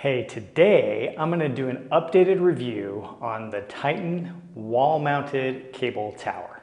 Hey, today I'm going to do an updated review on the Titan wall-mounted cable tower.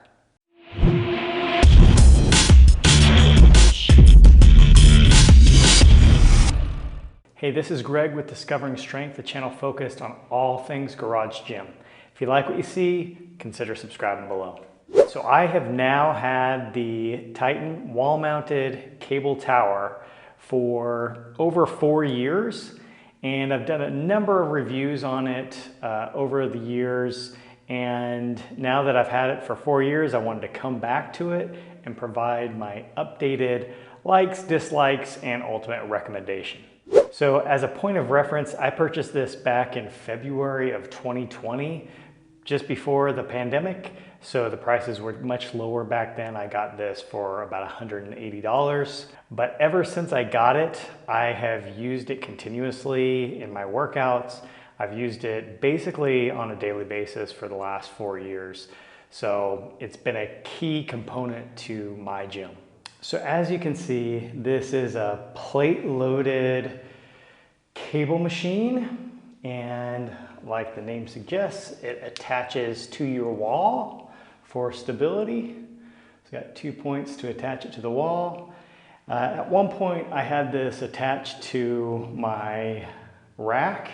Hey, this is Greg with Discovering Strength, the channel focused on all things garage gym. If you like what you see, consider subscribing below. So I have now had the Titan wall-mounted cable tower for over 4 years. And I've done a number of reviews on it over the years. And now that I've had it for 4 years, I wanted to come back to it and provide my updated likes, dislikes, and ultimate recommendation. So as a point of reference, I purchased this back in February of 2020, just before the pandemic. So the prices were much lower back then. I got this for about $180. But ever since I got it, I have used it continuously in my workouts. I've used it basically on a daily basis for the last 4 years. So it's been a key component to my gym. So as you can see, this is a plate-loaded cable machine, and like the name suggests, it attaches to your wall for stability. It's got 2 points to attach it to the wall. At one point I had this attached to my rack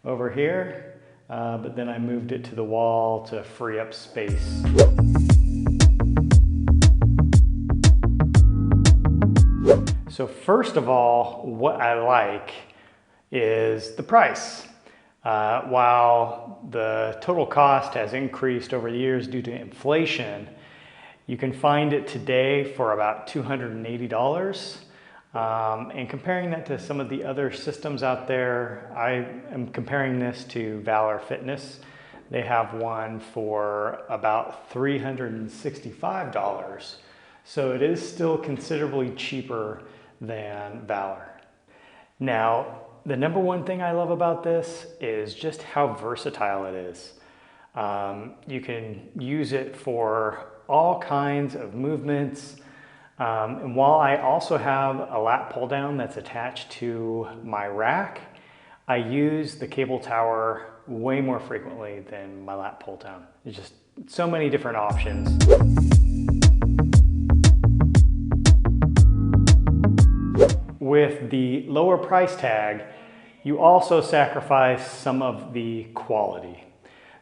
over here, but then I moved it to the wall to free up space. So first of all, what I like is the price. While the total cost has increased over the years due to inflation, you can find it today for about $280. And comparing that to some of the other systems out there, I am comparing this to Valor Fitness. They have one for about $365. So it is still considerably cheaper than Valor. Now, the number one thing I love about this is just how versatile it is. You can use it for all kinds of movements. And while I also have a lat pull down that's attached to my rack, I use the cable tower way more frequently than my lat pull down. There's just so many different options. With the lower price tag, you also sacrifice some of the quality.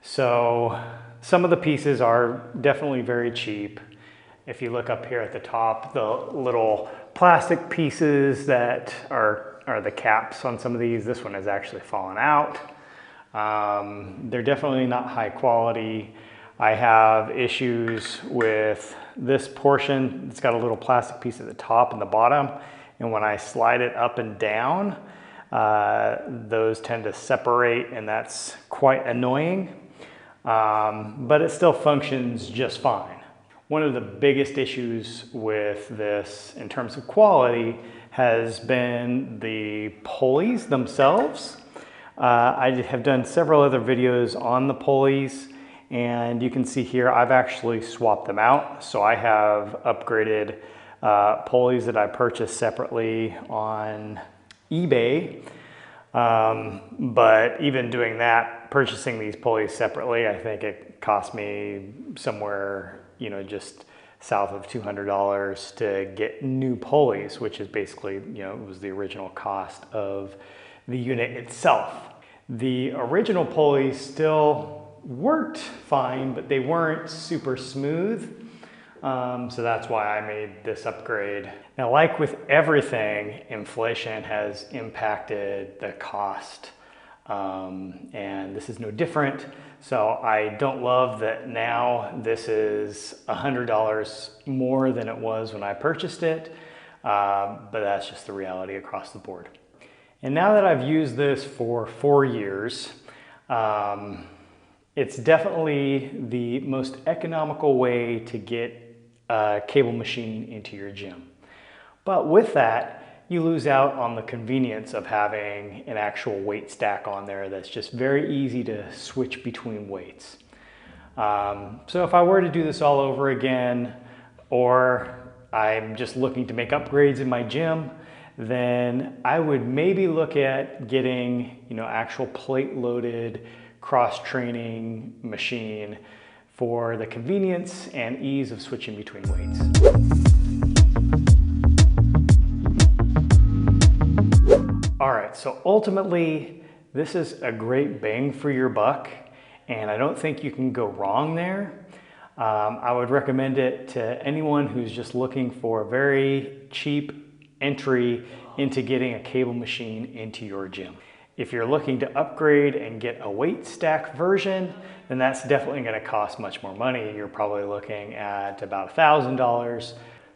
So some of the pieces are definitely very cheap. If you look up here at the top, the little plastic pieces that are the caps on some of these, this one has actually fallen out. They're definitely not high quality. I have issues with this portion. It's got a little plastic piece at the top and the bottom. And when I slide it up and down, those tend to separate, and that's quite annoying. But it still functions just fine. One of the biggest issues with this in terms of quality has been the pulleys themselves. I have done several other videos on the pulleys, and you can see here I've actually swapped them out. So I have upgraded pulleys that I purchased separately on eBay. But even doing that, purchasing these pulleys separately, I think it cost me somewhere, just south of $200 to get new pulleys, which is basically, it was the original cost of the unit itself. The original pulleys still worked fine, but they weren't super smooth. So that's why I made this upgrade. Now, like with everything, inflation has impacted the cost, and this is no different. So I don't love that now this is $100 more than it was when I purchased it, but that's just the reality across the board. And now that I've used this for 4 years, it's definitely the most economical way to get a cable machine into your gym. But with that, you lose out on the convenience of having an actual weight stack on there that's just very easy to switch between weights. So if I were to do this all over again, or I'm just looking to make upgrades in my gym, then I would maybe look at getting, actual plate loaded cross training machine for the convenience and ease of switching between weights. All right, so ultimately, this is a great bang for your buck, and I don't think you can go wrong there. I would recommend it to anyone who's just looking for a very cheap entry into getting a cable machine into your gym. If you're looking to upgrade and get a weight stack version, then that's definitely going to cost much more money. You're probably looking at about $1,000.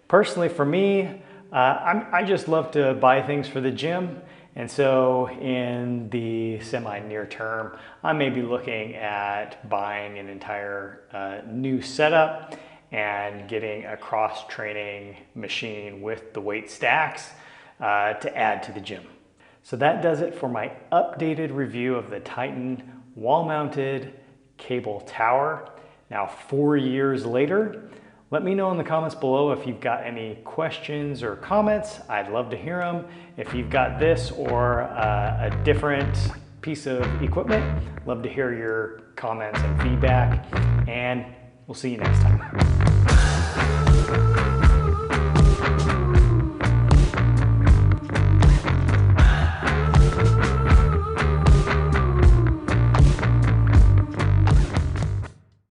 Personally, for me, I just love to buy things for the gym. And so in the semi-near term, I may be looking at buying an entire new setup and getting a cross-training machine with the weight stacks to add to the gym. So that does it for my updated review of the Titan wall-mounted cable tower. Now 4 years later, let me know in the comments below if you've got any questions or comments. I'd love to hear them. If you've got this or a different piece of equipment, love to hear your comments and feedback, and we'll see you next time.